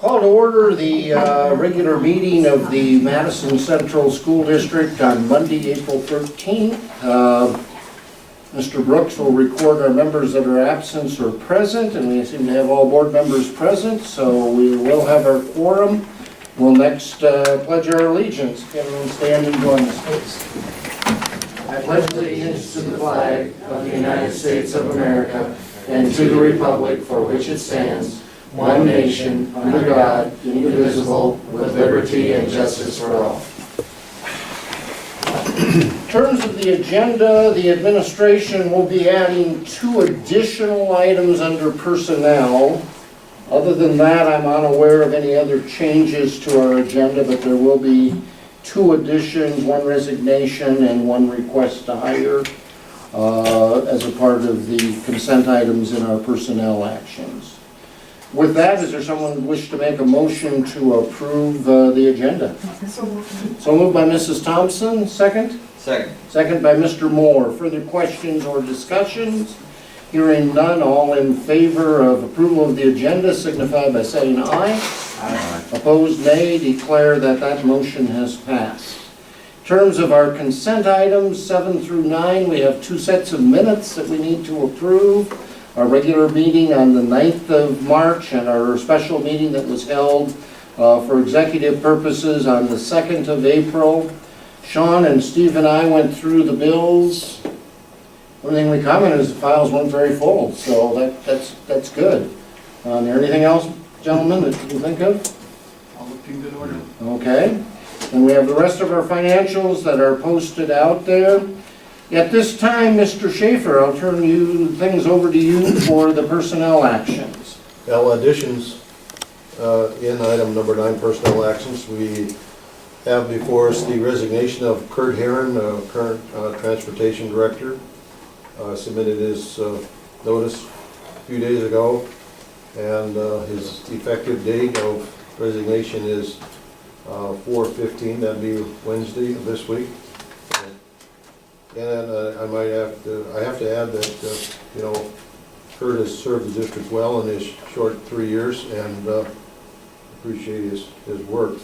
Call to order the regular meeting of the Madison Central School District on Monday, April 13th. Mr. Brooks will record our members that are absent or present, and we seem to have all board members present, so we will have our quorum. We'll next pledge our allegiance. Can everyone stand and join us, please? I pledge allegiance to the flag of the United States of America and to the republic for which it stands, one nation, under God, indivisible, with liberty and justice for all. In terms of the agenda, the administration will be adding 2 additional items under personnel. Other than that, I'm unaware of any other changes to our agenda, but there will be 2 additions, 1 resignation and 1 request to hire as a part of the consent items in our personnel actions. With that, is there someone who wishes to make a motion to approve the agenda? So moved by Mrs. Thompson. Second? Second. Second by Mr. Moore. Further questions or discussions? Hearing none, all in favor of approval of the agenda signify by saying aye. Aye. Opposed, nay. Declare that that motion has passed. In terms of our consent items, 7 through 9, we have 2 sets of minutes that we need to approve. Our regular meeting on the 9th of March and our special meeting that was held for executive purposes on the 2nd of April. Sean and Steve and I went through the bills. One thing we commented is the files weren't very full, so that's good. Is there anything else, gentlemen, that you can think of? All looking good order. Okay. And we have the rest of our financials that are posted out there. At this time, Mr. Schaefer, I'll turn things over to you for the personnel actions. Now, additions in item number 9, personnel actions, we have before us the resignation of Kurt Herron, current transportation director. Submitted his notice a few days ago, and his effective date of resignation is 4/15, that'd be Wednesday of this week. And I have to add that, Kurt has served the district well in his short 3 years, and appreciate his work.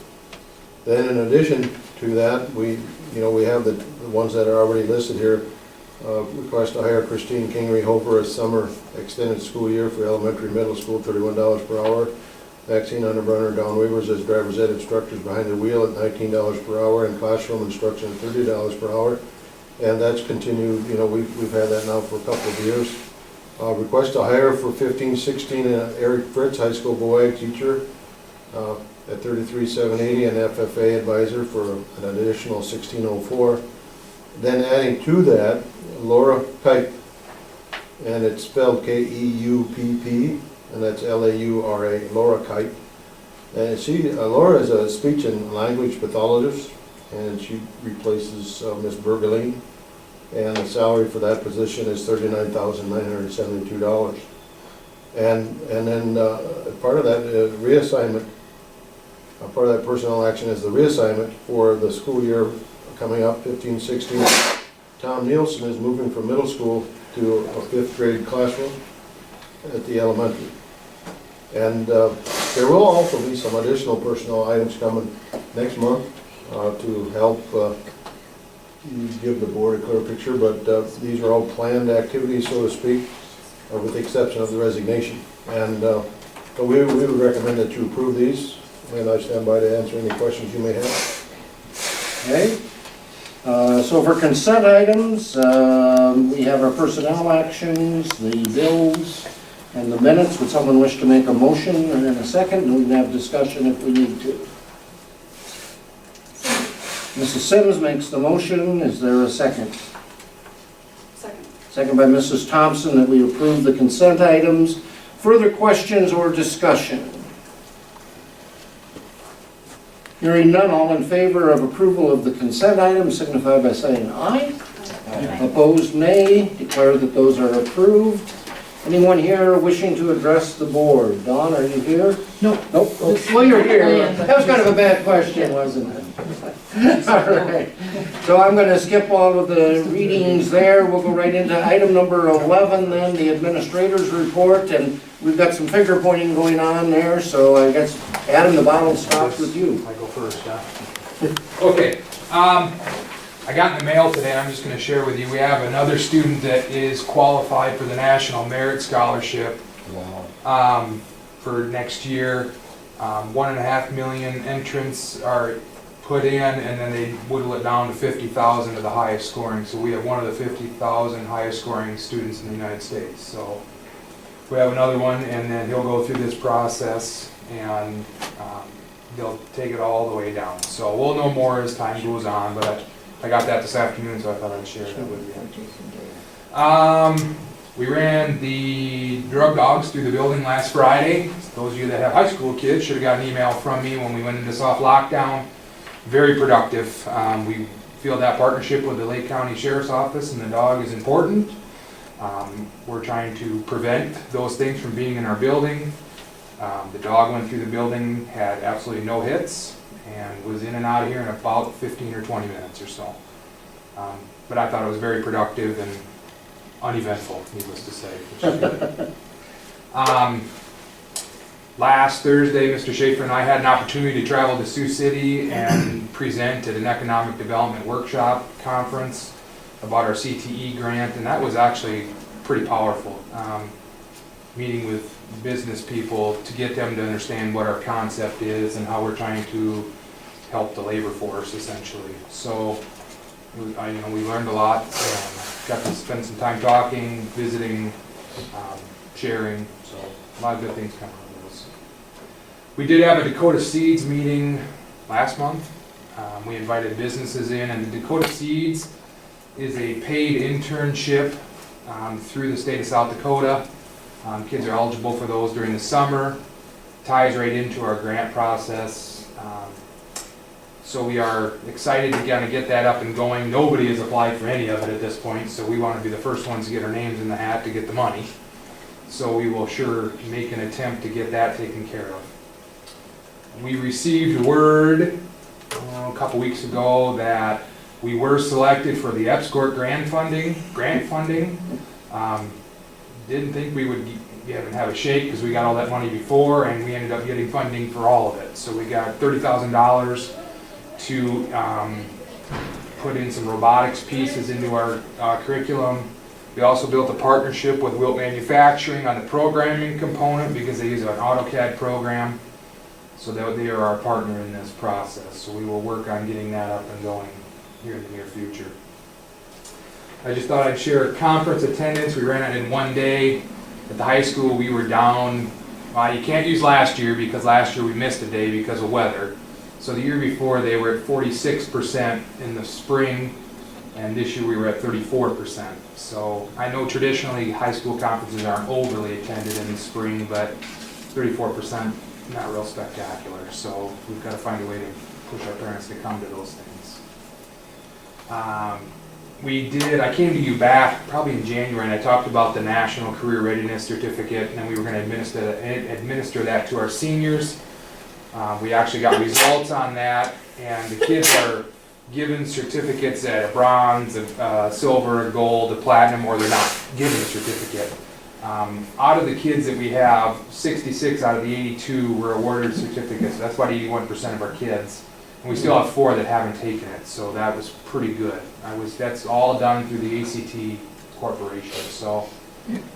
Then in addition to that, we have the ones that are already listed here. Request to hire Christine Kingery-Hofer as summer extended school year for elementary and middle school, $31 per hour. Maxine Underbrunner, Don Weavers as driver's ed instructors behind the wheel at $19 per hour, and classroom instruction at $30 per hour. And that's continued, we've had that now for a couple of years. Request to hire for 15-16 Eric Fritz, high school boy teacher at $33,780, and FFA advisor for an additional $1604. Then adding to that, Laura Kite, and it's spelled K-E-U-P-P, and that's L-A-U-R-A, Laura Kite. And Laura is a speech and language pathologist, and she replaces Ms. Bergeline, and the salary for that position is $39,972. And then part of that reassignment, part of that personnel action is the reassignment for the school year coming up, 15-16. Tom Nielsen is moving from middle school to a 5th grade classroom at the elementary. And there will also be some additional personnel items coming next month to help give the board a clear picture, but these are all planned activities, so to speak, with the exception of the resignation. And but we would recommend that you approve these, and I stand by to answer any questions you may have. Okay. So for consent items, we have our personnel actions, the bills, and the minutes. Would someone wish to make a motion? And in a second, we can have discussion if we need to. Mrs. Sims makes the motion. Is there a second? Second. Second by Mrs. Thompson, that we approve the consent items. Further questions or discussion? Hearing none, all in favor of approval of the consent items signify by saying aye. Aye. Opposed, nay. Declare that those are approved. Anyone here wishing to address the board? Don, are you here? No. Nope. Well, you're here. That was kind of a bad question, wasn't it? All right. So I'm going to skip all of the readings there. We'll go right into item number 11 then, the administrator's report. And we've got some finger pointing going on there, so I guess, Adam, the bottle stops with you. I go first, huh? Okay, I got in the mail today, and I'm just gonna share with you, we have another student that is qualified for the National Merit Scholarship for next year. 1.5 million entrants are put in, and then they whittle it down to 50,000 of the highest scoring. So we have one of the 50,000 highest scoring students in the United States. So we have another one, and then he'll go through this process, and they'll take it all the way down. So we'll know more as time goes on, but I got that this afternoon, so I thought I'd share that with you. We ran the drug dogs through the building last Friday. Those of you that have high school kids should have got an email from me when we went into soft lockdown. Very productive. We feel that partnership with the Lake County Sheriff's Office and the dog is important. We're trying to prevent those things from being in our building. The dog went through the building, had absolutely no hits, and was in and out of here in about 15 or 20 minutes or so. But I thought it was very productive and uneventful, needless to say, which is good. Last Thursday, Mr. Schaefer and I had an opportunity to travel to Sioux City and present at an economic development workshop conference about our CTE grant, and that was actually pretty powerful. Meeting with business people to get them to understand what our concept is and how we're trying to help the labor force, essentially. So, we learned a lot, and got to spend some time talking, visiting, sharing, so a lot of good things coming out of this. We did have a Dakota Seeds meeting last month. We invited businesses in, and the Dakota Seeds is a paid internship through the state of South Dakota. Kids are eligible for those during the summer. Ties right into our grant process. So we are excited to kind of get that up and going. Nobody has applied for any of it at this point, so we want to be the first ones to get our names in the hat to get the money. So we will sure make an attempt to get that taken care of. We received word a couple weeks ago that we were selected for the EPSCOR grant funding. Didn't think we would have a shake because we got all that money before, and we ended up getting funding for all of it. So we got $30,000 to put in some robotics pieces into our curriculum. We also built a partnership with Wilt Manufacturing on the programming component because they use an AutoCAD program. So they are our partner in this process. So we will work on getting that up and going here in the near future. I just thought I'd share conference attendance. We ran it in one day. At the high school, we were down, you can't use last year because last year we missed a day because of weather. So the year before, they were at 46% in the spring, and this year we were at 34%. So I know traditionally high school conferences aren't overly attended in the spring, but 34%, not real spectacular. So we've got to find a way to push our parents to come to those things. I came to you back probably in January, and I talked about the National Career Readiness Certificate, and then we were going to administer that to our seniors. We actually got results on that, and the kids are given certificates at a bronze, a silver, a gold, a platinum, or they're not given a certificate. Out of the kids that we have, 66 out of the 82 were awarded certificates. That's about 81% of our kids. And we still have 4 that haven't taken it, so that was pretty good. That's all done through the ACT Corporation, so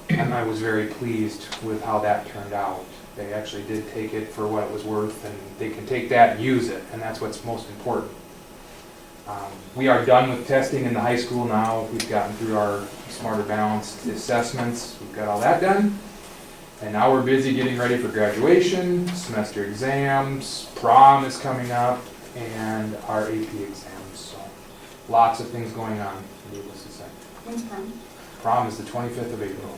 and I was very pleased with how that turned out. They actually did take it for what it was worth, and they can take that and use it, and that's what's most important. We are done with testing in the high school now. We've gotten through our Smarter Balanced assessments. We've got all that done. And now we're busy getting ready for graduation, semester exams, prom is coming up, and our AP exams. So lots of things going on, needless to say. When's prom? Prom is the 25th of April.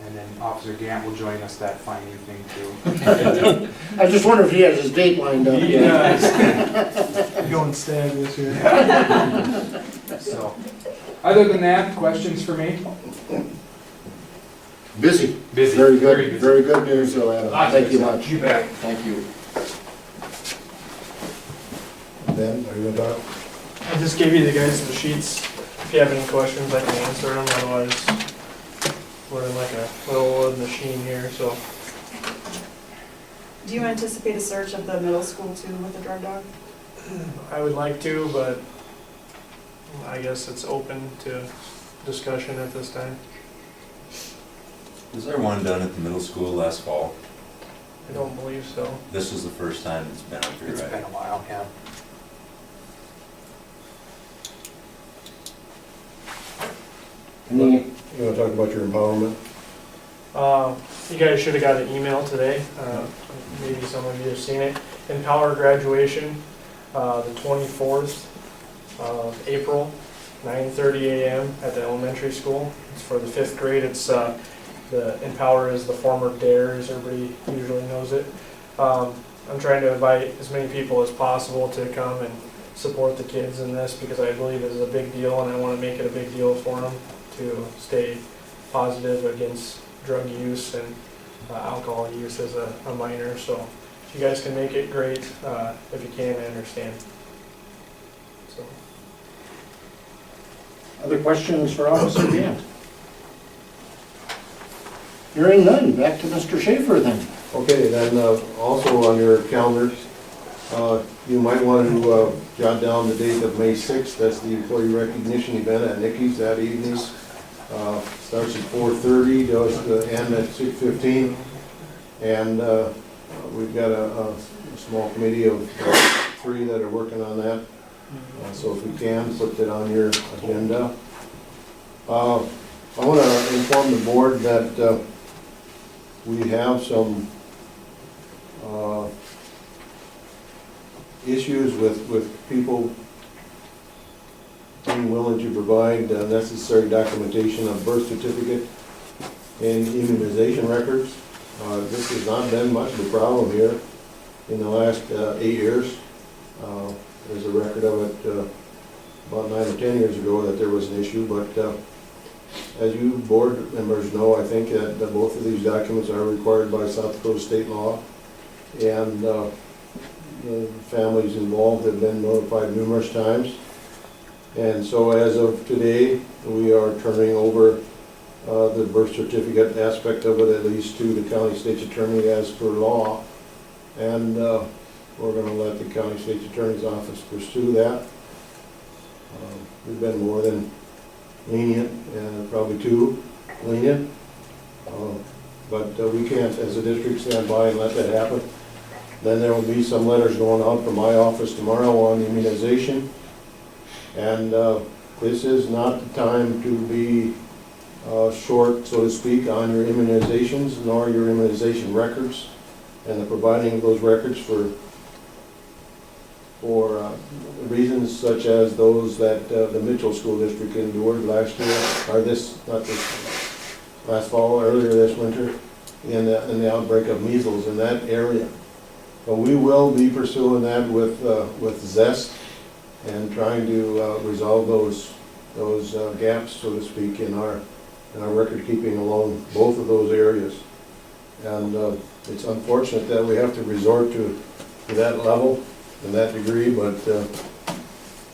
And then Officer Gant will join us that fine evening too. I just wonder if he has his date lined up. Going stag this year. So, other than that, questions for me? Busy. Busy, Very very good, busy. very good news, though, Adam. Lots of Thank you good much. stuff. You bet. Thank you. Ben, are you gonna talk? I just gave you the guys the sheets. If you have any questions, I can answer them. Otherwise, we're in like a well-oiled machine here, so. Do you anticipate a search of the middle school too with the drug dog? I would like to, but I guess it's open to discussion at this time. Was there one done at the middle school last fall? I don't believe so. This is the first time it's been up here, It's right? been a while, yeah. Any, You wanna talk about your empowerment? You guys should have got an email today. Maybe some of you have seen it. Empower graduation, the 24th of April, 9:30 a.m. at the elementary school. It's for the 5th grade. It's the Empower is the former DARE, as everybody usually knows it. I'm trying to invite as many people as possible to come and support the kids in this because I believe it is a big deal and I want to make it a big deal for them to stay positive against drug use and alcohol use as a minor. So if you guys can make it, great. If you can't, I understand. So. other questions for Officer Gant? Hearing none, back to Mr. Schaefer then. Okay, then also on your calendars, you might want to jot down the date of May 6th. That's the employee recognition event at Nicky's that evening. Starts at 4:30, goes to end at 6:15. And we've got a small committee of 3 that are working on that. So if we can, put that on your agenda. I want to inform the board that we have some issues with people being willing to provide necessary documentation of birth certificate and immunization records. This has not been much of a problem here in the last 8 years. There's a record of it about 9 or 10 years ago that there was an issue, but as you board members know, I think that both of these documents are required by South Dakota state law, and the families involved have been notified numerous times. And so as of today, we are turning over the birth certificate aspect of it at least to the county state's attorney as per law. And we're going to let the county state's attorney's office pursue that. We've been more than lenient, and probably too lenient. But we can't, as a district, stand by and let that happen. Then there will be some letters going out from my office tomorrow on immunization. And this is not the time to be short, so to speak, on your immunizations, nor your immunization records, and the providing of those records for reasons such as those that the Mitchell School District endured last year, or not this, last fall, earlier this winter, in the outbreak of measles in that area. But we will be pursuing that with zest and trying to resolve those gaps, so to speak, in our record keeping along both of those areas. And it's unfortunate that we have to resort to that level and that degree, but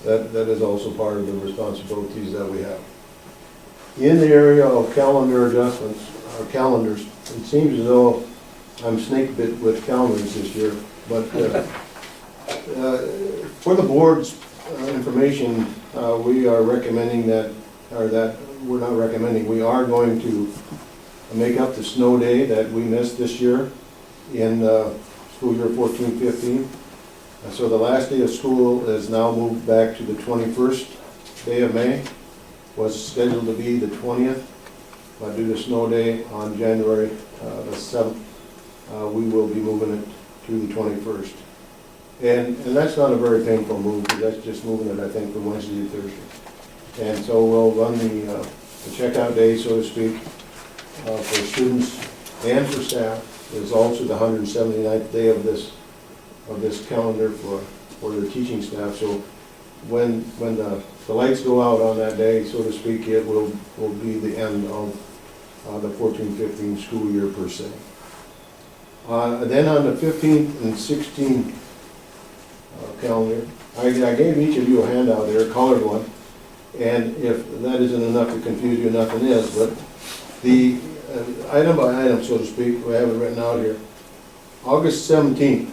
that is also part of the responsibilities that we have. In the area of calendar adjustments, or calendars, it seems as though I'm snake bit with calendars this year, but for the board's information, we are recommending that, or that we're not recommending, we are going to make up the snow day that we missed this year in school year 14-15. So the last day of school is now moved back to the 21st day of May. Was scheduled to be the 20th, but due to snow day on January the 7th, we will be moving it to the 21st. And that's not a very painful move, because that's just moving it, I think, from Wednesday to Thursday. And so we'll run the checkout day, so to speak, for students and for staff. It's also the 179th day of this calendar for the teaching staff. So when the lights go out on that day, so to speak, it will be the end of the 14-15 school year per se. Then on the 15 and 16 calendar, I gave each of you a handout there, a colored one, and if that isn't enough to confuse you, nothing is, but the item by item, so to speak, we have it written out here. August 17th,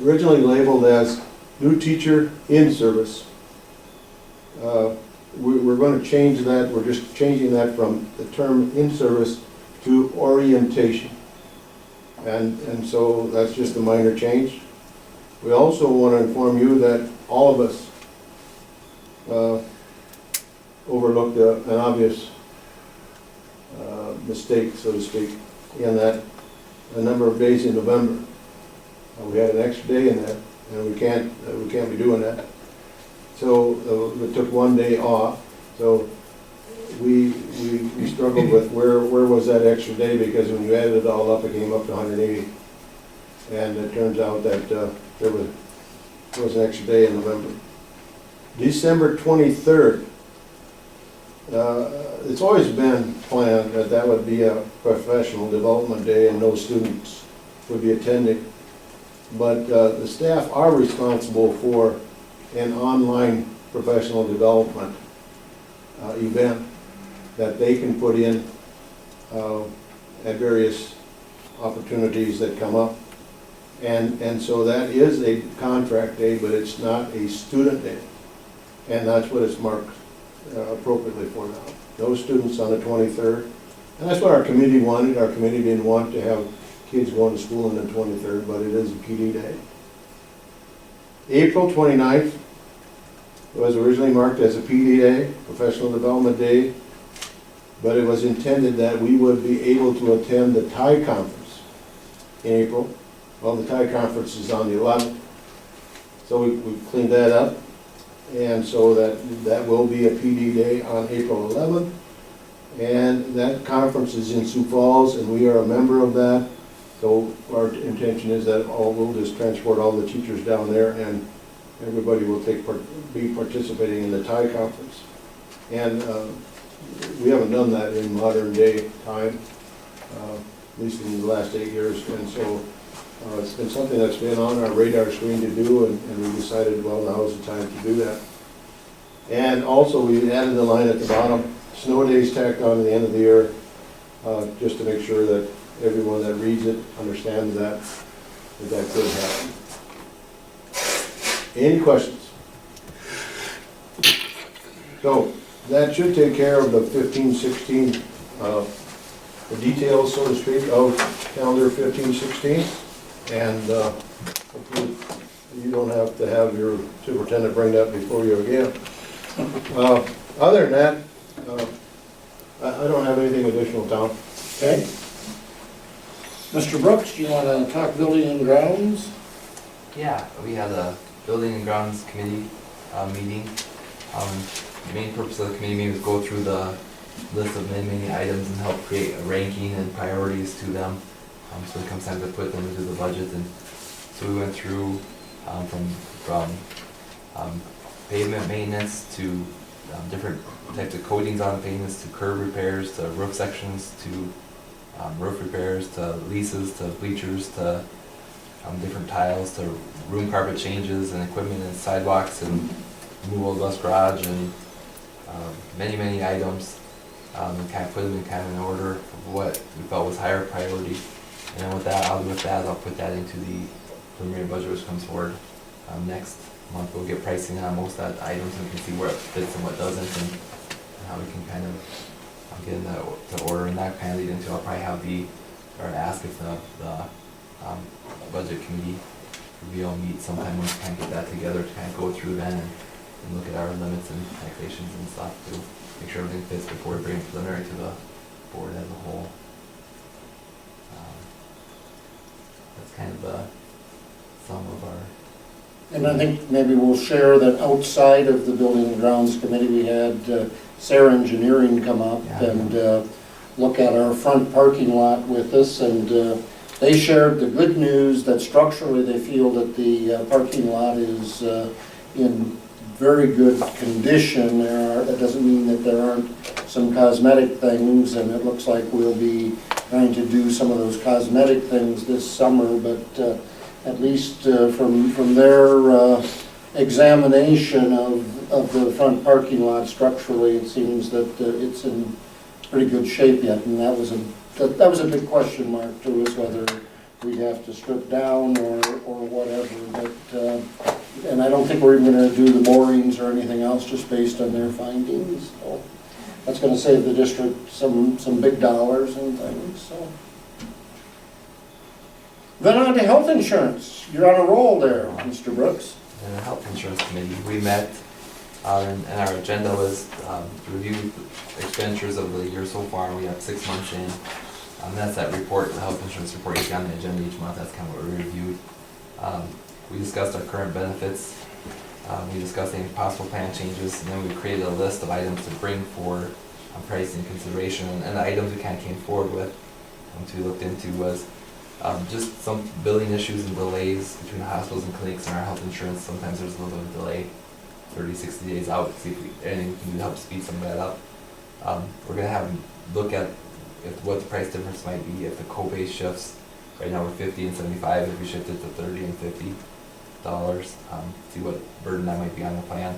originally labeled as new teacher in service. We're going to change that, we're just changing that from the term in service to orientation. And so that's just a minor change. We also want to inform you that all of us overlooked an obvious mistake, so to speak, in that a number of days in November. We had an extra day in there, and we can't be doing that. So we took one day off. So we struggled with where was that extra day, because when you added it all up, it came up to 180. And it turns out that there was an extra day in November. December 23rd. It's always been planned that that would be a professional development day and no students would be attending. But the staff are responsible for an online professional development event that they can put in at various opportunities that come up. And so that is a contract day, but it's not a student day. And that's what it's marked appropriately for now. No students on the 23rd. And that's what our committee wanted. Our committee didn't want to have kids going to school on the 23rd, but it is a PD day. April 29th was originally marked as a PD day, Professional Development Day, but it was intended that we would be able to attend the TIE conference in April. Well, the TIE conference is on the 11th, so we cleaned that up. And so that will be a PD day on April 11th. And that conference is in Sioux Falls, and we are a member of that. So our intention is that we'll just transport all the teachers down there, and everybody will be participating in the TIE conference. And we haven't done that in modern day time, at least in the last 8 years. And so it's been something that's been on our radar screen to do, and we decided, well, now is the time to do that. And also, we added the line at the bottom, snow days tacked on at the end of the year, just to make sure that everyone that reads it understands that could happen. Any questions? So, that should take care of the 15-16, the details, so to speak, of calendar 15-16. And hopefully you don't have to have your superintendent bring that before you again. Other than that, I don't have anything additional, Tom. Okay. Mr. Brooks, do you want to talk building and grounds? Yeah, we had a building and grounds committee meeting. The main purpose of the committee meeting was go through the list of many items and help create a ranking and priorities to them. So it comes time to put them into the budget, and so we went through from pavement maintenance to different types of coatings on pavements, to curb repairs, to roof sections, to roof repairs, to leases, to bleachers, to different tiles, to room carpet changes and equipment and sidewalks and removal of bus garage, and many items, and kind of put them in kind of an order of what we felt was higher priority. And then with that, I'll put that into the preliminary budget, which comes forward next month. We'll get pricing on most of that items, and we can see where it fits and what doesn't, and how we can kind of get in to order. And that kind of lead into, I'll probably have ask if the budget committee will meet sometime, we kind of get that together to kind of go through then and look at our limits and taxations and stuff to make sure everything fits before we bring it preliminary to the board as a whole. That's kind of the sum of our. And I think maybe we'll share that outside of the Building and Grounds Committee, we had Sarah Engineering come up and look at our front parking lot with us, and they shared the good news that structurally they feel that the parking lot is in very good condition. That doesn't mean that there aren't some cosmetic things, and it looks like we'll be trying to do some of those cosmetic things this summer, but at least from their examination of the front parking lot structurally, it seems that it's in pretty good shape yet, and that was a big question mark too, is whether we'd have to strip down or whatever, but, and I don't think we're even gonna do the borings or anything else just based on their findings, so that's gonna save the district some big dollars and things, so. Then on to health insurance. You're on a roll there, Mr. Brooks. And the Health Insurance Committee, we met, and our agenda was to review expenditures of the year so far. We have 6 months in. That's that report, the health insurance report you got on the agenda each month. That's kind of what we reviewed. We discussed our current benefits. We discussed any possible plan changes, and then we created a list of items to bring for pricing consideration. And the items we kind of came forward with, once we looked into, was just some billing issues and delays between the hospitals and clinics and our health insurance. Sometimes there's a little bit of delay, 30, 60 days out, to see if anything we can do to help speed some of that up. We're going to have them look at what the price difference might be if the copay shifts. Right now we're 50 and 75, if we shift it to 30 and $50, see what burden that might be on the plan.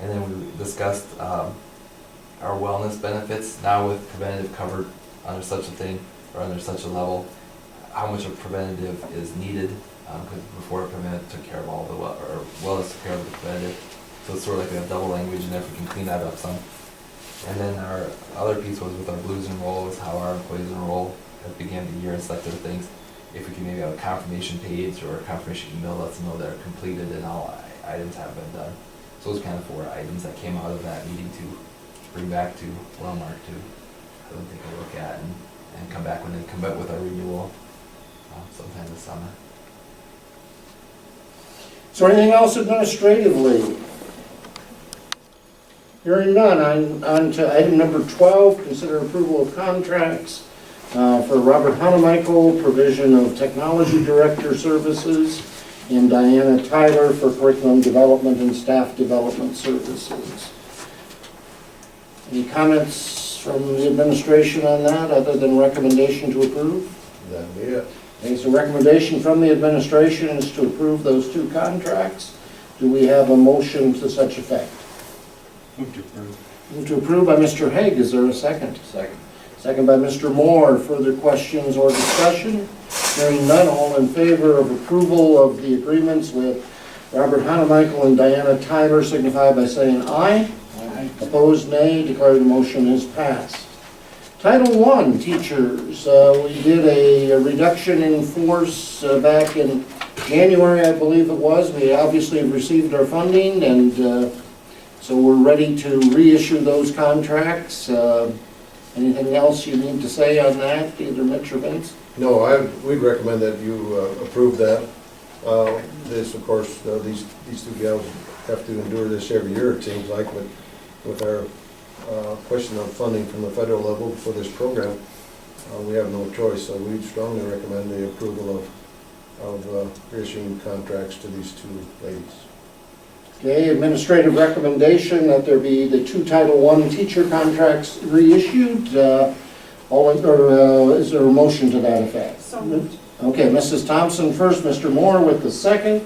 And then we discussed our wellness benefits, now with preventative covered under such a thing, or under such a level, how much of preventative is needed, because before preventative took care of all the wellness took care of the preventative. So it's sort of like we have double language, and if we can clean that up some. And then our other piece was with our blues enroll, is how our employees enroll at the beginning of the year and select their things. If we can maybe have a confirmation page or a confirmation email, lets them know they're completed and all items have been done. So those kind of 4 items that came out of that meeting to bring back to Wellmark to have them take a look at and come back when they come back with our renewal sometime this summer. Is there anything else administratively? Hearing none, on to item number 12, consider approval of contracts for Robert Hanemichael, provision of technology director services, and Diana Tyler for curriculum development and staff development services. Any comments from the administration on that, other than recommendation to approve? That'd be it. Okay, so recommendation from the administration is to approve those 2 contracts. Do we have a motion to such effect? Move to approve. Move to approve by Mr. Hague. Is there a second? Second. Second by Mr. Moore. Further questions or discussion? Hearing none, all in favor of approval of the agreements with Robert Hanemichael and Diana Tyler signify by saying aye. Aye. Opposed, nay. Declare the motion is passed. Title I, teachers. We did a reduction in force back in January, I believe it was. We obviously have received our funding, and so we're ready to reissue those contracts. Anything else you need to say on that, either Mitch or Vince? No, we'd recommend that you approve that. This, of course, these 2 gals have to endure this every year, it seems like, but with our question of funding from the federal level for this program, we have no choice. So we'd strongly recommend the approval of issuing contracts to these 2 ladies. Okay, administrative recommendation that there be the 2 Title I teacher contracts reissued. Is there a motion to that effect? So moved. Okay, Mrs. Thompson first, Mr. Moore with the second.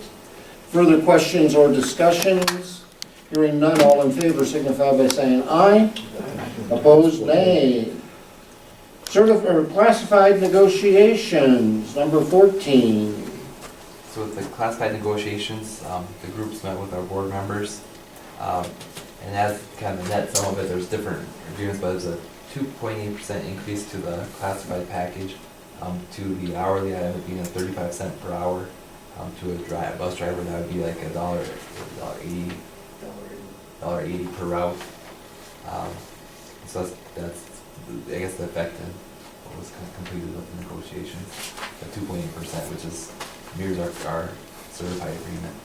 Further questions or discussions? Hearing none, all in favor signify by saying aye. Opposed, nay. Classified negotiations, number 14. So with the classified negotiations, the groups met with our board members, and as kind of net sum of it, there's different agreements, but there's a 2.8% increase to the classified package. To the hourly, that would be 35 cents per hour. To a bus driver, that would be like $1.80 per route. So that's I guess the effect of what was kind of completed with the negotiations, at 2.8%, which is mirrors our certified agreement.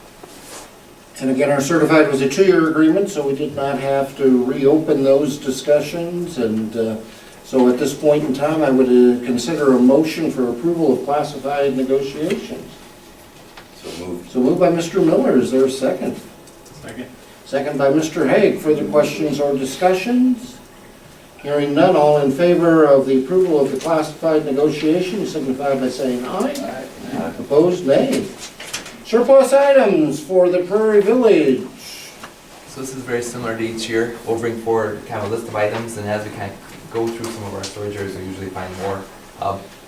And again, our certified was a 2-year agreement, so we did not have to reopen those discussions. And so at this point in time, I would consider a motion for approval of classified negotiations. So moved. So moved by Mr. Miller. Is there a second? Second. Second by Mr. Hague. Further questions or discussions? Hearing none, all in favor of the approval of the classified negotiations signify by saying aye. Opposed, nay. Surplus items for the Prairie Village. So this is very similar to each year. We'll bring forward kind of a list of items, and as we kind of go through some of our storage areas, we usually find more.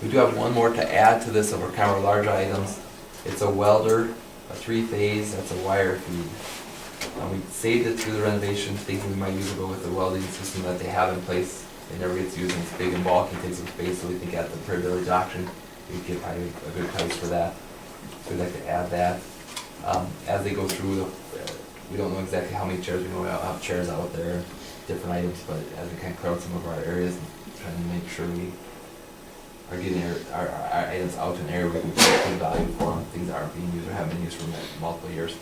We do have one more to add to this of our kind of our larger items. It's a welder, a 3-phase, that's a wire feed. We saved it through the renovation, thinking we might use it with the welding system that they have in place. It never gets used, and it's big and bulky, takes up space, so we think at the Prairie Village auction, we'd get probably a good price for that. So we'd like to add that. As they go through, we don't know exactly how many chairs, we know we have chairs out there, different items, but as we kind of crowd some of our areas, trying to make sure we are getting our items out in an area where we can get good value for them, things that aren't being used or haven't been used for multiple years.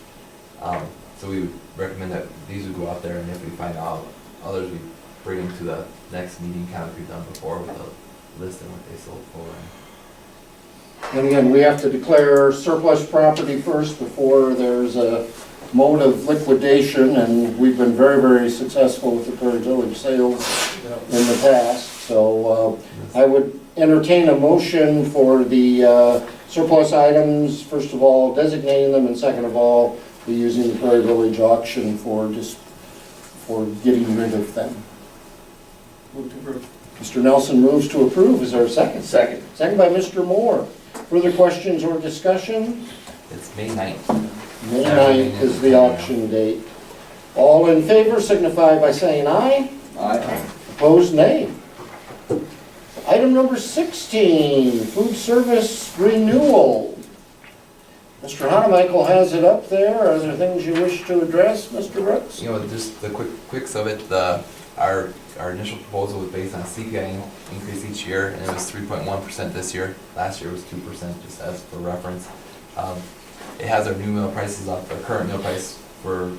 So we would recommend that these would go out there, and if we find out others, we bring them to the next meeting, kind of like we've done before with a list and what they sold for. And again, we have to declare surplus property first before there's a mode of liquidation, and we've been very, very successful with the Prairie Village sales in the past. So I would entertain a motion for the surplus items, first of all designating them, and second of all, be using the Prairie Village auction for getting rid of them. Move to approve. Mr. Nelson moves to approve. Is there a second? Second. Second by Mr. Moore. Further questions or discussion? It's May 9th. May 9th is the auction date. All in favor signify by saying aye. Aye. Opposed, nay. Item number 16, food service renewal. Mr. Hanemichael has it up there. Are there things you wish to address, Mr. Brooks? You know, just the quicks of it, our initial proposal was based on CPI increase each year, and it was 3.1% this year. Last year was 2%, just as for reference. It has our new meal prices up. Our current meal price for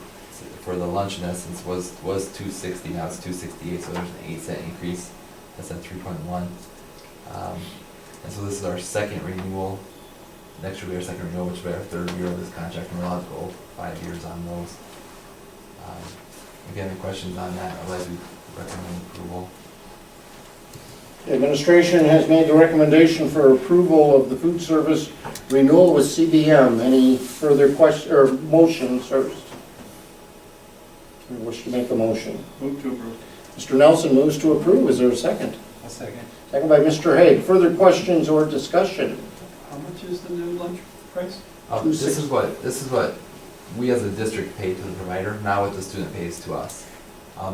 the lunch, in essence, was $2.60. Now it's $2.68, so there's an 8-cent increase. That's at 3.1. And so this is our second renewal. Next year will be our second renewal, which will be our third year of this contract, and we're allowed to go 5 years on those. Again, any questions on that? Otherwise, we recommend approval. The administration has made the recommendation for approval of the food service renewal with CBM. Any further questions or motions first? You wish to make a motion? Move to approve. Mr. Nelson moves to approve. Is there a second? A second. Second by Mr. Hague. Further questions or discussion? How much is the new lunch price? This is what we as a district pay to the provider, now what the student pays to us.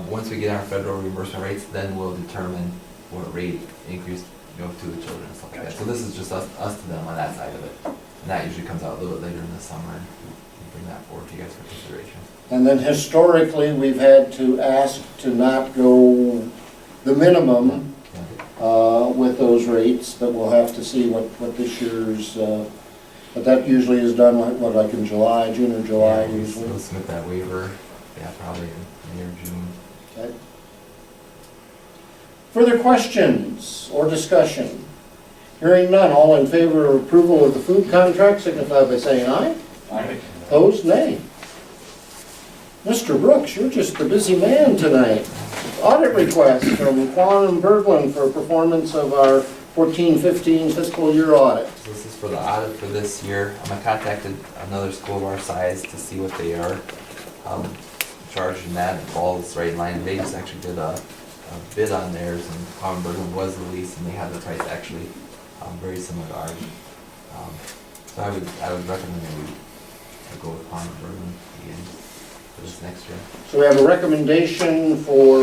Once we get our federal reimbursement rates, then we'll determine what rate increase, to the children and stuff like that. So this is just us to them on that side of it. And that usually comes out a little bit later in the summer, and we bring that forward to you guys for consideration. And then historically, we've had to ask to not go the minimum with those rates, but we'll have to see what this year's, but that usually is done like in July, June or July Yeah, usually. we'll submit that waiver, probably in May or June. Okay. Further questions or discussion? Hearing none, all in favor of approval of the food contract signify by saying aye. Aye. Opposed, nay. Mr. Brooks, you're just a busy man tonight. Audit request from Quantum Berglund for performance of our 14-15 fiscal year audit. So this is for the audit for this year. I contacted another school of our size to see what they are charged in that. It falls right in line. They just actually did a bid on theirs, and Quantum Berglund was the least, and they had the price actually very similar to ours. So I would recommend that we go with Quantum Berglund again for this next year. So we have a recommendation for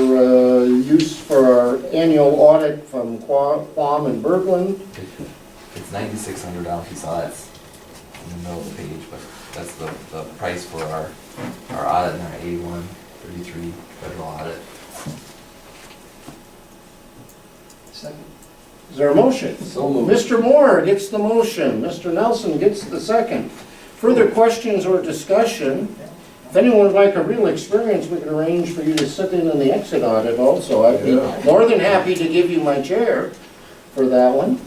use for our annual audit from Quam and Berglund. It's $9,600. You saw that's in the middle of the page, but that's the price for our audit and our 8133 federal audit. Second. Is there a motion? So moved. Mr. Moore gets the motion. Mr. Nelson gets the second. Further questions or discussion? If anyone would like a real experience, we can arrange for you to sit in on the exit audit also. I'd be more than happy to give you my chair for that one.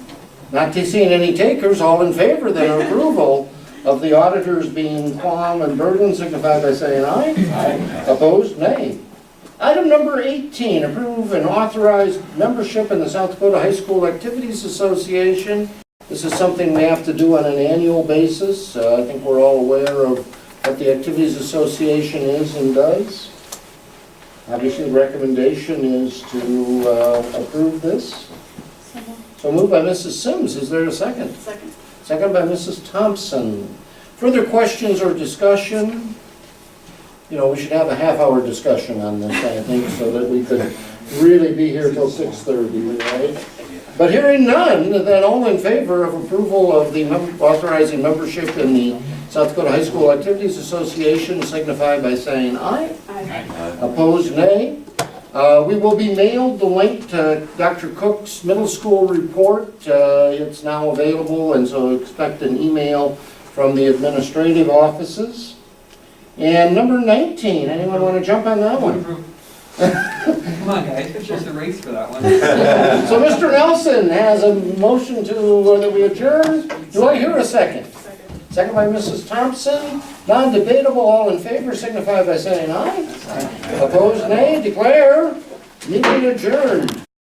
Not to seeing any takers, all in favor then approval of the auditors being Quam and Bergen, signify by saying aye. Aye. Opposed, nay. Item number 18, approve and authorize membership in the South Dakota High School Activities Association. This is something we have to do on an annual basis. I think we're all aware of what the Activities Association is and does. Obviously, the recommendation is to approve this. So moved by Mrs. Sims. Is there a second? Second. Second by Mrs. Thompson. Further questions or discussion? You know, we should have a half-hour discussion on this, I think, so that we could really be here till 6:30, right? But hearing none, then all in favor of approval of the authorizing membership in the South Dakota High School Activities Association signify by saying aye. Aye. Opposed, nay. We will be mailed the link to Dr. Cook's middle school report. It's now available, and so expect an email from the administrative offices. And number 19, anyone want to jump on that one? Come on, guys, it's just a race for that one. So Mr. Nelson has a motion that we adjourn. Do I hear a second? Second. Second by Mrs. Thompson. Non-debatable, all in favor signify by saying aye. Opposed, nay. Declare meeting adjourned.